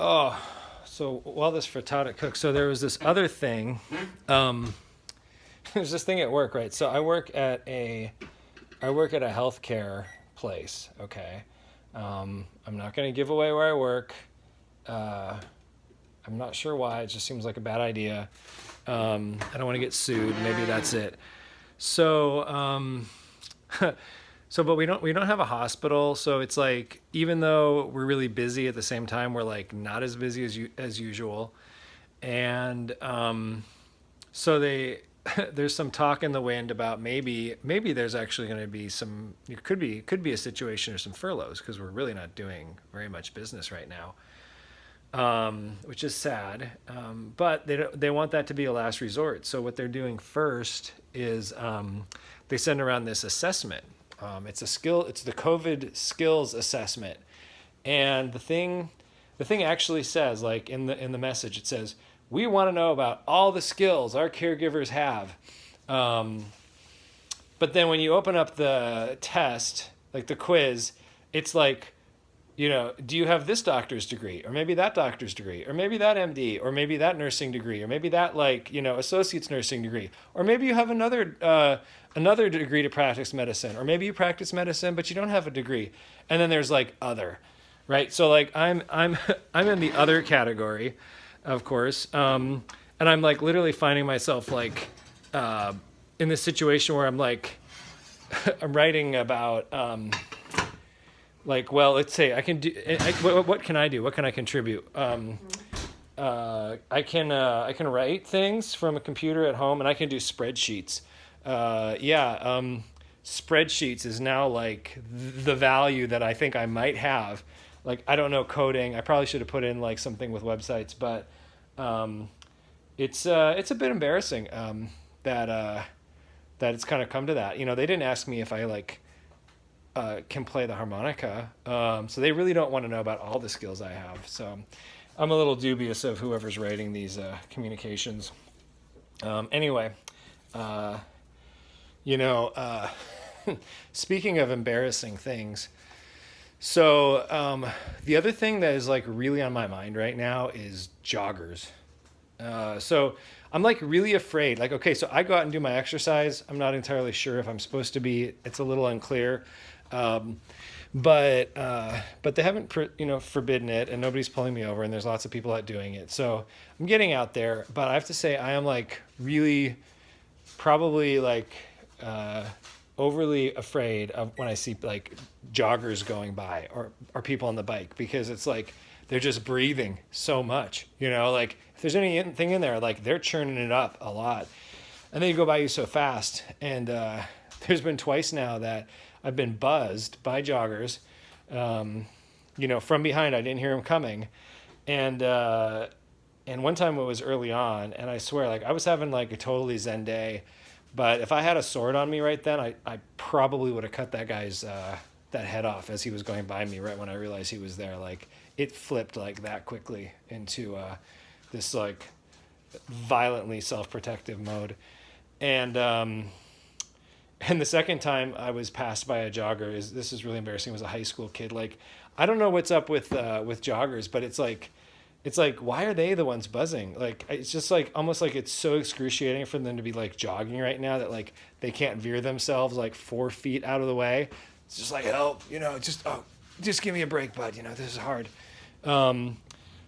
Oh, so while this frittata cooks, so there was this other thing. Um, there's this thing at work, right? So I work at a healthcare place. Okay, I'm not gonna give away where I work. Uh, I'm not sure why. It just seems like a bad idea. I don't want to get sued. Maybe that's it. So, but we don't have a hospital, so it's like even though we're really busy at the same time, we're like not as busy as usual, and so they there's some talk in the wind about maybe there's actually going to be some it could be a situation or some furloughs because we're really not doing very much business right now, which is sad. But they want that to be a last resort. So what they're doing first is they send around this assessment. It's a skill. It's the COVID skills assessment, and the thing actually says, like in the message, it says we want to know about all the skills our caregivers have. But then when you open up the test, like the quiz, it's like, do you have this doctor's degree, or maybe that doctor's degree, or maybe that MD, or maybe that nursing degree, or maybe that associate's nursing degree, or maybe you have another degree to practice medicine, or maybe you practice medicine but you don't have a degree, and then there's like other, right? So like I'm I'm in the other category, of course, and I'm like literally finding myself like in this situation where I'm like I'm writing about. Like, well, let's say I can do. What can I do? What can I contribute? I can write things from a computer at home, and I can do spreadsheets. Spreadsheets is now like the value that I think I might have. Like, I don't know coding. I probably should have put in like something with websites, but it's a bit embarrassing that it's kind of come to that. They didn't ask me if I can play the harmonica. So they really don't want to know about all the skills I have. So I'm a little dubious of whoever's writing these communications. Anyway, speaking of embarrassing things, so the other thing that is like really on my mind right now is joggers. So I'm like really afraid. Like, okay, so I go out and do my exercise. I'm not entirely sure if I'm supposed to be. It's a little unclear. But they haven't forbidden it, and nobody's pulling me over, and there's lots of people out doing it. So I'm getting out there, but I have to say I am like really probably like overly afraid of when I see like joggers going by or people on the bike, because it's like they're just breathing so much, like if there's anything in there, like they're churning it up a lot, and they go by you so fast. And there's been twice now that I've been buzzed by joggers, from behind. I didn't hear them coming. And one time it was early on, and I swear, like I was having like a totally zen day, but if I had a sword on me right then, I probably would have cut that guy's, that head off as he was going by me right when I realized he was there. Like it flipped like that quickly into this like violently self-protective mode. And the second time I was passed by a jogger, this is really embarrassing. It was a high school kid. Like, I don't know what's up with joggers, but it's like, why are they the ones buzzing? Like, it's just like almost like it's so excruciating for them to be like jogging right now that like they can't veer themselves like 4 feet out of the way. It's just like, help, just give me a break, bud. This is hard.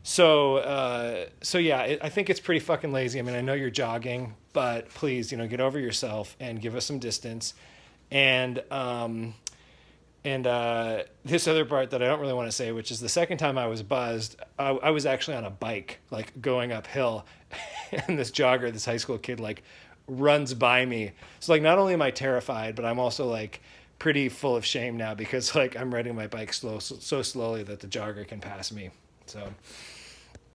So yeah, I think it's pretty fucking lazy. I mean, I know you're jogging, but please, get over yourself and give us some distance. And this other part that I don't really want to say, which is the second time I was buzzed, I was actually on a bike, like going uphill, and this jogger, this high school kid, like runs by me. So like, not only am I terrified, but I'm also like pretty full of shame now because like I'm riding my bike so slowly that the jogger can pass me. So